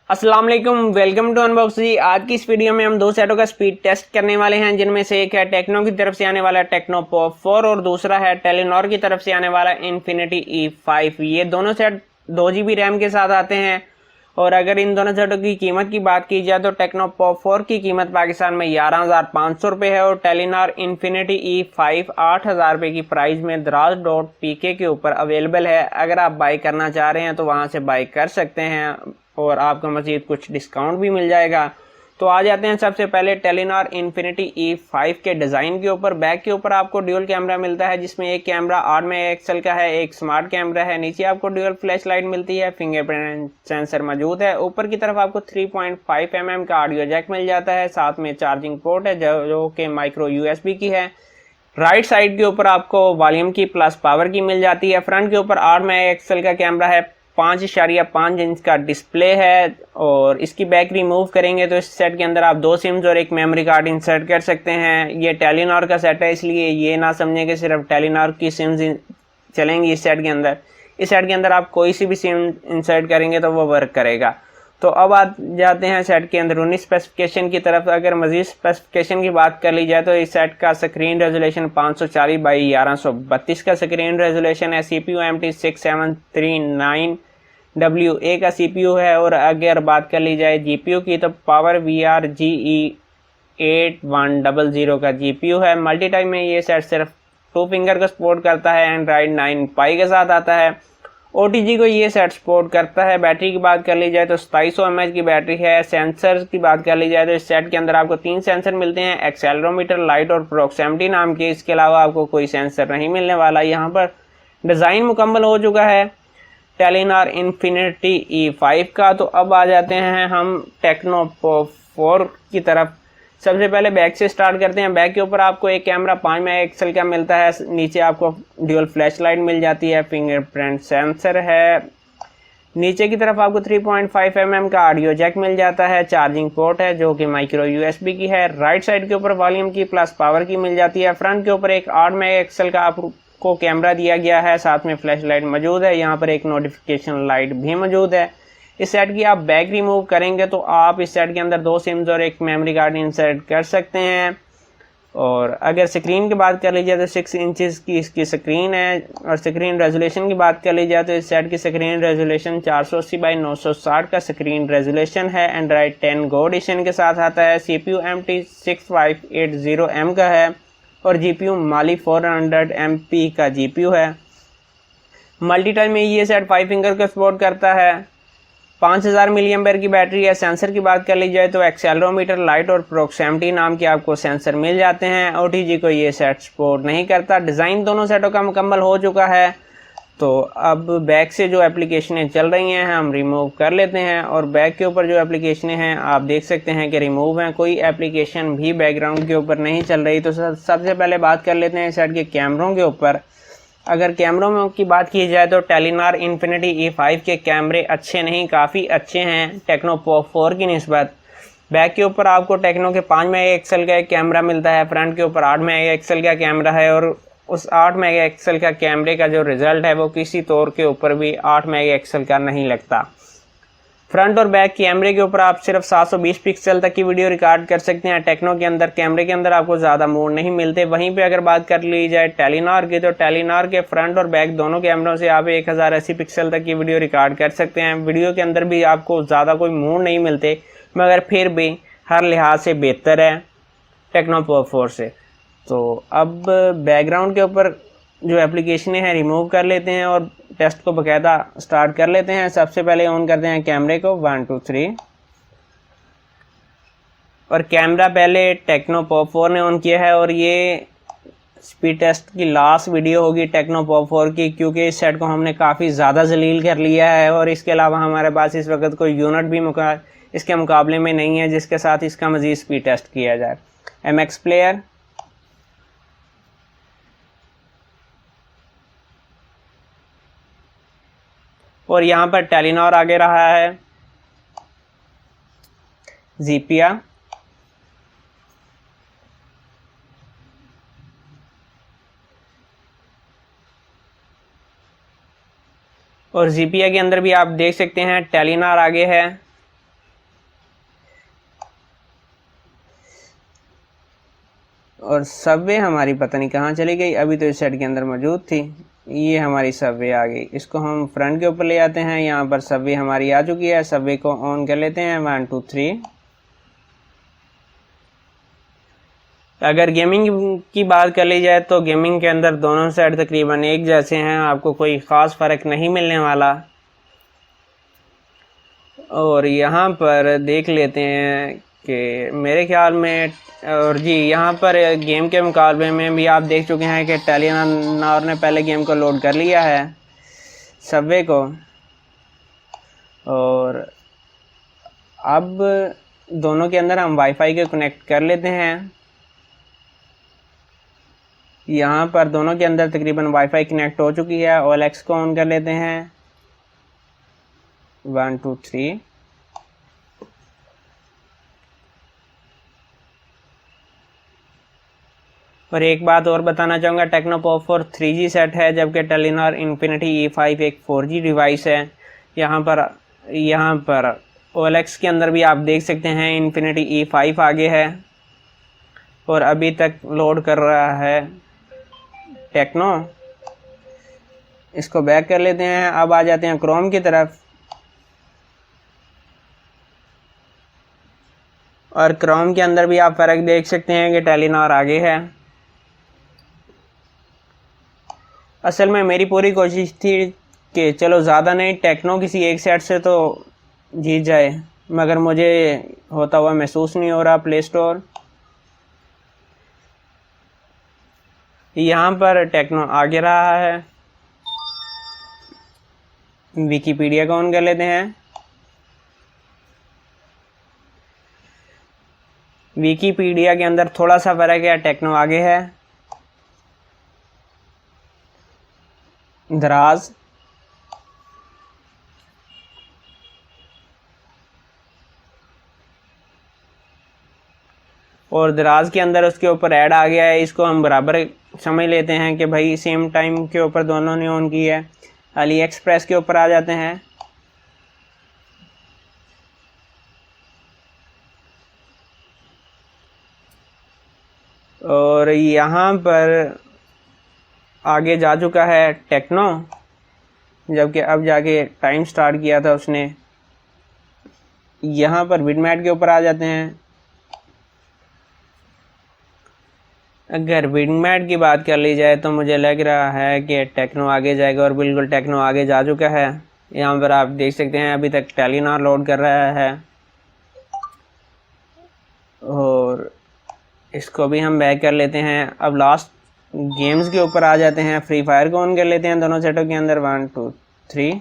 अस्सलाम वालेकुम, welcome to unbox जी। आज की इस वीडियो में हम दो सेटों का स्पीड टेस्ट करने वाले हैं, जिनमें से एक है टेक्नो की तरफ से आने वाला टेक्नो पॉप 4 और दूसरा है टेलेनॉर की तरफ से आने वाला इन्फिनिटी E5। ये दोनों सेट 2 GB रैम के साथ आते हैं। और अगर इन दोनों सेटों की कीमत की बात की जाए तो टेक्नो पॉप 4 की कीमत पाकिस्तान में 11,500 रुपये है और टेलेनॉर इन्फिनिटी E5 8,000 रुपये की प्राइस में draz.pk के ऊपर अवेलेबल है। अगर आप बाई करना चाह रहे हैं तो वहां से बाई कर सकते हैं और आपको मजीद कुछ डिस्काउंट भी मिल जाएगा। तो आ जाते हैं सबसे पहले टेलेनॉर इन्फिनिटी E5 के डिज़ाइन के ऊपर। बैक के ऊपर आपको ड्यूल कैमरा मिलता है, जिसमें एक कैमरा 8 मेगापिक्सल का है, एक स्मार्ट कैमरा है। नीचे आपको ड्यूल फ्लैश लाइट मिलती है, फिंगरप्रिंट सेंसर मौजूद है। ऊपर की तरफ आपको 3.5 mm का ऑडियो जैक मिल जाता है, साथ में चार्जिंग पोर्ट है जो कि माइक्रो USB की है। राइट साइड के ऊपर आपको वॉल्यूम की प्लस पावर की मिल जाती है। फ्रंट के ऊपर 8 मेगापिक्सल का कैमरा है, 5.5 इंच का डिस्प्ले है। और इसकी बैक रिमूव करेंगे तो इस सेट के अंदर आप 2 सिम्स और एक मेमोरी कार्ड इंसर्ट कर सकते हैं। ये टेलेनॉर का सेट है, इसलिए ये ना समझें कि सिर्फ टेलेनॉर की सिम्स चलेंगी इस सेट के अंदर। इस सेट के अंदर आप कोई सी भी सिम इंसर्ट करेंगे तो वो वर्क करेगा। तो अब आ जाते हैं सेट के अंदरूनी स्पेसिफिकेशन की तरफ। अगर मजीद स्पेसिफिकेशन की बात कर ली जाए तो इस सेट का स्क्रीन रेजोल्यूशन 540 बाई 1132 का स्क्रीन रेजोल्यूशन है। CPU MT6739WA का CPU है। और अगर बात कर ली जाए GPU की तो पावर VR GE8100 का GPU है। मल्टी टाइम में ये सेट सिर्फ 2 फिंगर का सपोर्ट करता है। एंड्रॉइड 9 पाई के साथ आता है। OTG को ये सेट सपोर्ट करता है। बैटरी की बात कर ली जाए तो 2700 mAh की बैटरी है। सेंसर की बात कर ली जाए तो इस सेट के अंदर आपको 3 सेंसर मिलते हैं, एक्सेलरोमीटर, लाइट और प्रॉक्सिमिटी नाम के। इसके अलावा आपको कोई सेंसर नहीं मिलने वाला। यहाँ पर डिज़ाइन मुकम्मल हो चुका है टेलेनॉर इन्फिनिटी E5 का। तो अब आ जाते हैं हम टेक्नो पॉप 4 की तरफ। सबसे पहले बैक से स्टार्ट करते हैं। बैक के ऊपर आपको एक कैमरा 5 मेगापिक्सल का मिलता है। नीचे आपको ड्यूल फ्लैश लाइट मिल जाती है, फिंगरप्रिंट सेंसर है। नीचे की तरफ आपको 3.5 mm का ऑडियो जैक मिल जाता है। चार्जिंग पोर्ट है जो कि माइक्रो USB की है। राइट साइड के ऊपर वॉल्यूम की प्लस पावर की मिल जाती है। फ्रंट के ऊपर एक 8 मेगापिक्सल का आपको कैमरा दिया गया है, साथ में फ्लैश लाइट मौजूद है। यहाँ पर एक नोटिफिकेशन लाइट भी मौजूद है। इस सेट की आप बैक रिमूव करेंगे तो आप इस सेट के अंदर 2 सिम्स और एक मेमोरी कार्ड इंसर्ट कर सकते हैं। और अगर स्क्रीन की बात कर ली जाए तो 6 इंचेस की इसकी स्क्रीन है। और स्क्रीन रेजोल्यूशन की बात कर ली जाए तो इस सेट की स्क्रीन रेजोल्यूशन 480 बाई 960 का स्क्रीन रेजोल्यूशन है। एंड्रॉइड 10 गो एडिशन के साथ आता है। CPU MT6580M का है और GPU माली 400 MP का GPU है। मल्टी टाइम में ये सेट 5 फिंगर का सपोर्ट करता है। 5000 mAh की बैटरी है। सेंसर की बात कर ली जाए तो एक्सेलरोमीटर, लाइट और प्रॉक्सिमिटी नाम के आपको सेंसर मिल जाते हैं। OTG को ये सेट सपोर्ट नहीं करता। डिज़ाइन दोनों सेटों का मुकम्मल हो चुका है। तो अब बैक से जो एप्लीकेशनें चल रही हैं हम रिमूव कर लेते हैं। और बैक के ऊपर जो एप्लीकेशनें हैं आप देख सकते हैं कि रिमूव हैं, कोई एप्लीकेशन भी बैकग्राउंड के ऊपर नहीं चल रही। तो सबसे पहले बात कर लेते हैं सेट के कैमरों के ऊपर। अगर कैमरों में की बात की जाए तो टेलेनॉर इन्फिनिटी E5 के कैमरे अच्छे नहीं, काफ़ी अच्छे हैं टेक्नो पॉप 4 की निस्बत। बैक के ऊपर आपको टेक्नो के 5 मेगापिक्सल का एक कैमरा मिलता है। फ्रंट के ऊपर 8 मेगापिक्सल का कैमरा है और उस 8 मेगापिक्सल का कैमरे का जो रिजल्ट है वो किसी तौर के ऊपर भी 8 मेगापिक्सल का नहीं लगता। फ्रंट और बैक कैमरे के ऊपर आप सिर्फ 720 पिक्सल तक की वीडियो रिकॉर्ड कर सकते हैं। टेक्नो के अंदर कैमरे के अंदर आपको ज़्यादा मोड नहीं मिलते। वहीं पे अगर बात कर ली जाए टेलेनॉर की तो टेलेनॉर के फ्रंट और बैक दोनों कैमरों से आप 1080 पिक्सल तक की वीडियो रिकॉर्ड कर सकते हैं। वीडियो के अंदर भी आपको ज़्यादा कोई मोड नहीं मिलते, मगर फिर भी हर लिहाज से बेहतर है टेक्नो पॉप 4 से। तो अब बैकग्राउंड के ऊपर जो एप्लीकेशनें हैं रिमूव कर लेते हैं और टेस्ट को बकायदा स्टार्ट कर लेते हैं। सबसे पहले ऑन करते हैं कैमरे को 1 2 3। और कैमरा पहले टेक्नो पॉप 4 ने ऑन किया है और ये स्पीड टेस्ट की लास्ट वीडियो होगी टेक्नो पॉप 4 की, क्योंकि इस सेट को हमने काफ़ी ज़्यादा जलील कर लिया है। और इसके अलावा हमारे पास इस वक्त कोई यूनिट भी इसके मुकाबले में नहीं है जिसके साथ इसका मज़ीद स्पीड टेस्ट किया जाए। MX प्लेयर, और यहाँ पर टेलेनॉर आगे रहा है, जीपिया, और जीपिया के अंदर भी आप देख सकते हैं टेलेनॉर आगे है। और सबवे हमारी पता नहीं कहाँ चली गई, अभी तो इस सेट के अंदर मौजूद थी। ये हमारी सबवे आ गई, इसको हम फ्रंट के ऊपर ले आते हैं। यहाँ पर सबवे हमारी आ चुकी है, सबवे को ऑन कर लेते हैं 1 2 3। अगर गेमिंग की बात कर ली जाए तो गेमिंग के अंदर दोनों सेट तकरीबन एक जैसे हैं, आपको कोई ख़ास फ़र्क नहीं मिलने वाला। और यहाँ पर देख लेते हैं कि मेरे ख्याल में, और जी यहाँ पर गेम के मुकाबले में भी आप देख चुके हैं कि टेलीनॉर ने पहले गेम को लोड कर लिया है, सबवे को। और अब दोनों के अंदर हम वाईफाई के कनेक्ट कर लेते हैं। यहाँ पर दोनों के अंदर तकरीबन वाईफाई कनेक्ट हो चुकी है। OLX को ऑन कर लेते हैं 1 2 3। और एक बात और बताना चाहूँगा, टेक्नो पॉप 4 3G सेट है, जबकि टेलीनॉर इन्फिनिटी E5 एक 4G डिवाइस है। यहाँ पर OLX के अंदर भी आप देख सकते हैं इन्फिनिटी E5 आगे है और अभी तक लोड कर रहा है टेक्नो। इसको बैक कर लेते हैं। अब आ जाते हैं क्रोम की तरफ, और क्रोम के अंदर भी आप फ़र्क देख सकते हैं कि टेलीनॉर आगे है। असल में मेरी पूरी कोशिश थी कि चलो ज़्यादा नहीं, टेक्नो किसी एक सेट से तो जीत जाए, मगर मुझे होता हुआ महसूस नहीं हो रहा प्ले स्टोर। यहाँ पर टेक्नो आगे रहा है। विकिपीडिया को ऑन कर लेते हैं। विकिपीडिया के अंदर थोड़ा सा फ़र्क है, टेक्नो आगे है। दराज, और दराज के अंदर उसके ऊपर ऐड आ गया है। इसको हम बराबर समझ लेते हैं कि भाई सेम टाइम के ऊपर दोनों ने ऑन की है। अली एक्सप्रेस के ऊपर आ जाते हैं। और यहाँ पर आगे जा चुका है टेक्नो, जबकि अब जाके टाइम स्टार्ट किया था उसने। यहाँ पर बिटमैट के ऊपर आ जाते हैं। अगर बिटमैट की बात कर ली जाए तो मुझे लग रहा है कि टेक्नो आगे जाएगा, और बिल्कुल टेक्नो आगे जा चुका है। यहाँ पर आप देख सकते हैं अभी तक टेलीनॉर लोड कर रहा है। और इसको भी हम बैक कर लेते हैं। अब लास्ट गेम्स के ऊपर आ जाते हैं। फ्री फायर को ऑन कर लेते हैं दोनों सेटों के अंदर 1 2 3।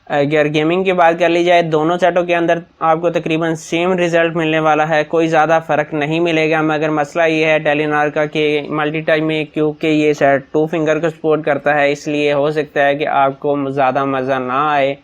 अगर गेमिंग की बात कर ली जाए, दोनों सेटों के अंदर आपको तकरीबन सेम रिज़ल्ट मिलने वाला है, कोई ज़्यादा फ़र्क नहीं मिलेगा। मगर मसला ये है टेलीनॉर का कि मल्टी टाइम में, क्योंकि ये सेट 2 फिंगर को सपोर्ट करता है, इसलिए हो सकता है कि आपको ज़्यादा मज़ा ना आए।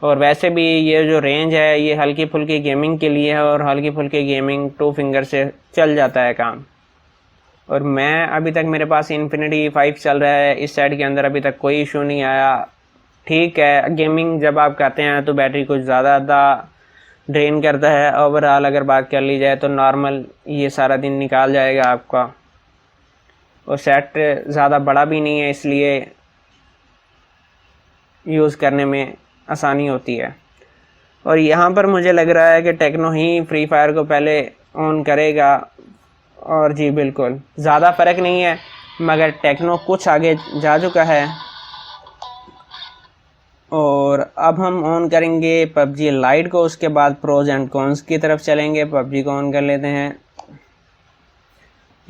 और वैसे भी ये जो रेंज है ये हल्की फुल्की गेमिंग के लिए है, और हल्की फुल्की गेमिंग 2 फिंगर से चल जाता है काम। और मैं अभी तक, मेरे पास इन्फिनिटी E5 चल रहा है, इस सेट के अंदर अभी तक कोई इशू नहीं आया। ठीक है, गेमिंग जब आप करते हैं तो बैटरी कुछ ज़्यादा ड्रेन करता है। ओवरऑल अगर बात कर ली जाए तो नॉर्मल ये सारा दिन निकाल जाएगा आपका। और सेट ज़्यादा बड़ा भी नहीं है, इसलिए यूज़ करने में आसानी होती है। और यहाँ पर मुझे लग रहा है कि टेक्नो ही फ्री फायर को पहले ऑन करेगा। और जी बिल्कुल ज़्यादा फ़र्क नहीं है, मगर टेक्नो कुछ आगे जा चुका है। और अब हम ऑन करेंगे पबजी लाइट को, उसके बाद प्रोज एंड कॉन्स की तरफ चलेंगे। पबजी को ऑन कर लेते हैं।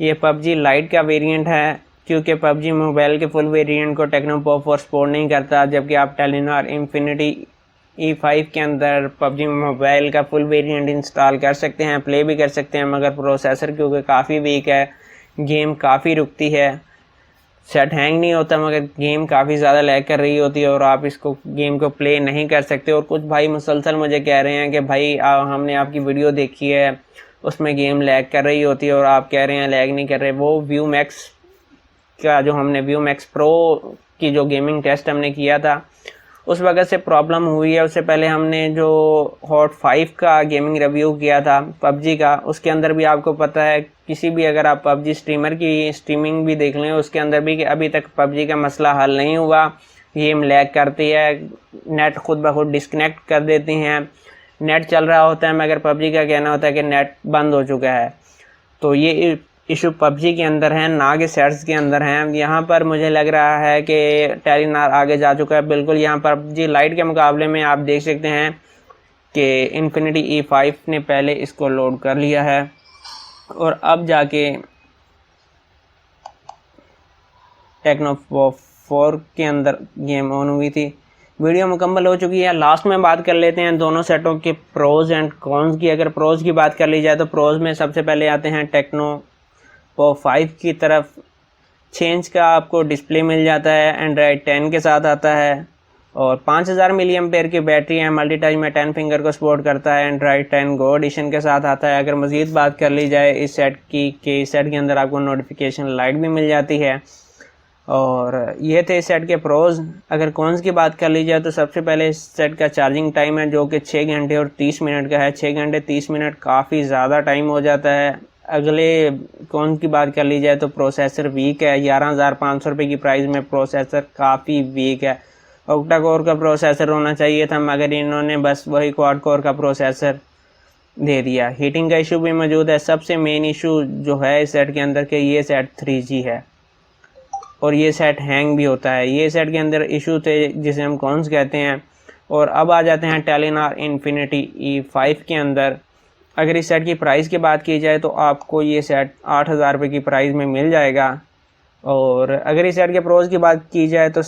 ये पबजी लाइट का वेरिएंट है, क्योंकि पबजी मोबाइल के फुल वेरिएंट को टेक्नो पॉप 4 सपोर्ट नहीं करता, जबकि आप टेलीनॉर इन्फिनिटी E5 के अंदर पबजी मोबाइल का फुल वेरिएंट इंस्टॉल कर सकते हैं, प्ले भी कर सकते हैं। मगर प्रोसेसर क्योंकि काफ़ी वीक है, गेम काफ़ी रुकती है, सेट हैंग नहीं होता, मगर गेम काफ़ी ज़्यादा लैग कर रही होती है और आप इसको गेम को प्ले नहीं कर सकते। और कुछ भाई मुसलसल मुझे कह रहे हैं कि भाई हमने आपकी वीडियो देखी है, उसमें गेम लैग कर रही होती है और आप कह रहे हैं लैग नहीं कर रहे। वो व्यू मैक्स का जो हमने व्यू मैक्स प्रो की जो गेमिंग टेस्ट हमने किया था, उस वजह से प्रॉब्लम हुई है। उससे पहले हमने जो हॉट 5 का गेमिंग रिव्यू किया था पबजी का, उसके अंदर भी आपको पता है किसी भी अगर आप पबजी स्ट्रीमर की स्ट्रीमिंग भी देख लें उसके अंदर भी कि अभी तक पबजी का मसला हल नहीं हुआ। गेम लैग करती है, नेट खुद ब खुद डिस्कनेक्ट कर देती हैं, नेट चल रहा होता है मगर पबजी का कहना होता है कि नेट बंद हो चुका है। तो ये इशू पबजी के अंदर है ना कि सेट्स के अंदर हैं। यहाँ पर मुझे लग रहा है कि टेलीनॉर आगे जा चुका है बिल्कुल। यहाँ पर पबजी लाइट के मुकाबले में आप देख सकते हैं कि इन्फिनिटी E5 ने पहले इसको लोड कर लिया है और अब जाके टेक्नो पॉप 4 के अंदर गेम ऑन हुई थी। वीडियो मुकम्मल हो चुकी है। लास्ट में बात कर लेते हैं दोनों सेटों के प्रोज एंड कॉन्स की। अगर प्रोज की बात कर ली जाए तो प्रोज में सबसे पहले आते हैं टेक्नो पॉप 5 की तरफ। चेंज का आपको डिस्प्ले मिल जाता है, एंड्रॉयड 10 के साथ आता है और 5000 मिली एम्पेयर की बैटरी है। मल्टी टच में 10 फिंगर को सपोर्ट करता है, एंड्रॉयड 10 गो एडिशन के साथ आता है। अगर मज़ीद बात कर ली जाए इस सेट की कि इस सेट के अंदर आपको नोटिफिकेशन लाइट भी मिल जाती है। और ये थे इस सेट के प्रोज। अगर कॉन्स की बात कर ली जाए तो सबसे पहले इस सेट का चार्जिंग टाइम है जो कि 6 घंटे और 30 मिनट का है। 6 घंटे 30 मिनट काफ़ी ज़्यादा टाइम हो जाता है। अगले कौन की बात कर ली जाए तो प्रोसेसर वीक है। 11,500 रुपये की प्राइस में प्रोसेसर काफ़ी वीक है। ऑक्टा कोर का प्रोसेसर होना चाहिए था मगर इन्होंने बस वही क्वाड कोर का प्रोसेसर दे दिया। हीटिंग का इशू भी मौजूद है। सबसे मेन इशू जो है इस सेट के अंदर के ये सेट 3G है और ये सेट हैंग भी होता है। ये सेट के अंदर इशू थे जिसे हम कॉन्स कहते हैं। और अब आ जाते हैं टेलीनॉर इन्फिनिटी E5 के अंदर। अगर इस सेट की प्राइस की बात की जाए तो आपको ये सेट 8,000 रुपये की प्राइस में मिल जाएगा। और अगर इस सेट के प्रोज की बात की जाए तो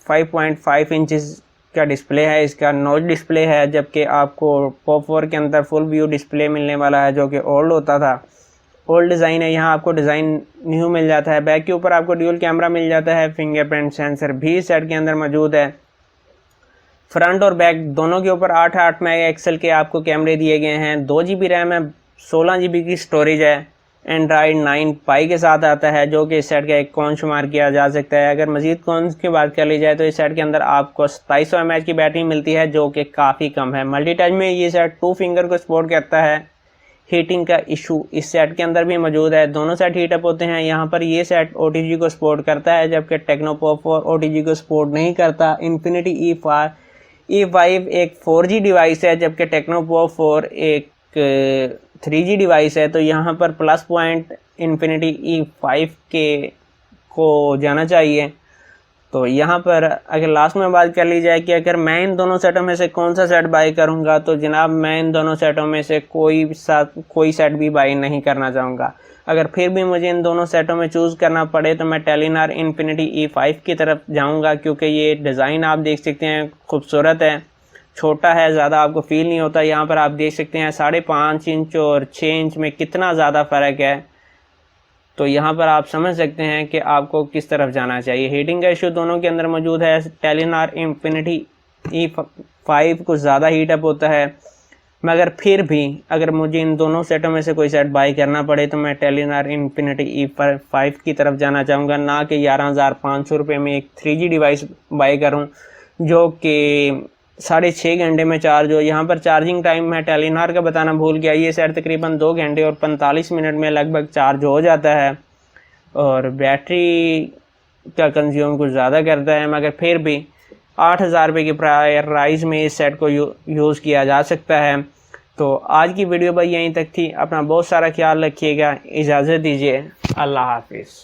5.5 इंचज़ का डिस्प्ले है, इसका नॉच डिस्प्ले है, जबकि आपको पॉप 4 के अंदर फुल व्यू डिस्प्ले मिलने वाला है जो कि ओल्ड होता था। ओल्ड डिज़ाइन है, यहाँ आपको डिज़ाइन न्यू मिल जाता है। बैक के ऊपर आपको ड्यूल कैमरा मिल जाता है, फिंगरप्रिंट सेंसर भी सेट के अंदर मौजूद है। फ्रंट और बैक दोनों के ऊपर 8 मेगापिक्सल के आपको कैमरे दिए गए हैं। 2 GB रैम है, 16 GB की स्टोरेज है। एंड्रॉयड 9 पाई के साथ आता है जो कि इस सेट का एक कॉन शुमार किया जा सकता है। अगर मज़ीद कॉन्स की बात कर ली जाए तो इस सेट के अंदर आपको 2700 mAh की बैटरी मिलती है जो कि काफ़ी कम है। मल्टी टच में ये सेट 2 फिंगर को सपोर्ट करता है। हीटिंग का इशू इस सेट के अंदर भी मौजूद है। दोनों सेट हीटअप होते हैं। यहाँ पर ये सेट OTG को सपोर्ट करता है जबकि टेक्नो पॉप 4 OTG को सपोर्ट नहीं करता। इन्फिनिटी E5 एक 4G डिवाइस है जबकि टेक्नो पॉप 4 एक 3G डिवाइस है। तो यहाँ पर प्लस पॉइंट इन्फिनिटी E5 के को जाना चाहिए। तो यहाँ पर अगर लास्ट में बात कर ली जाए कि अगर मैं इन दोनों सेटों में से कौन सा सेट बाई करूँगा तो जनाब मैं इन दोनों सेटों में से कोई सेट भी बाई नहीं करना चाहूँगा। अगर फिर भी मुझे इन दोनों सेटों में चूज़ करना पड़े तो मैं टेलीनॉर इन्फिनिटी E5 की तरफ जाऊँगा क्योंकि ये डिज़ाइन आप देख सकते हैं खूबसूरत है, छोटा है, ज़्यादा आपको फील नहीं होता। यहाँ पर आप देख सकते हैं 5.5 इंच और 6 इंच में कितना ज़्यादा फ़र्क है। तो यहाँ पर आप समझ सकते हैं कि आपको किस तरफ जाना चाहिए। हीटिंग का इशू दोनों के अंदर मौजूद है। टेलीनॉर इन्फिनिटी E5 कुछ ज़्यादा हीटअप होता है मगर फिर भी अगर मुझे इन दोनों सेटों में से कोई सेट बाई करना पड़े तो मैं टेलीनॉर इन्फिनिटी E5 की तरफ जाना चाहूँगा, ना कि 11,500 रुपये में एक 3G डिवाइस बाई करूँ जो कि 6.5 घंटे में चार्ज हो। यहाँ पर चार्जिंग टाइम मैं टेलीनॉर का बताना भूल गया। ये सेट तकरीबन 2 घंटे और 45 मिनट में लगभग चार्ज हो जाता है और बैटरी का कंज्यूम कुछ ज़्यादा करता है मगर फिर भी 8,000 रुपये की प्राइस में इस सेट को यूज़ किया जा सकता है। तो आज की वीडियो भाई यहीं तक थी। अपना बहुत सारा ख्याल रखिएगा। इजाज़त दीजिए। अल्लाह हाफिज़।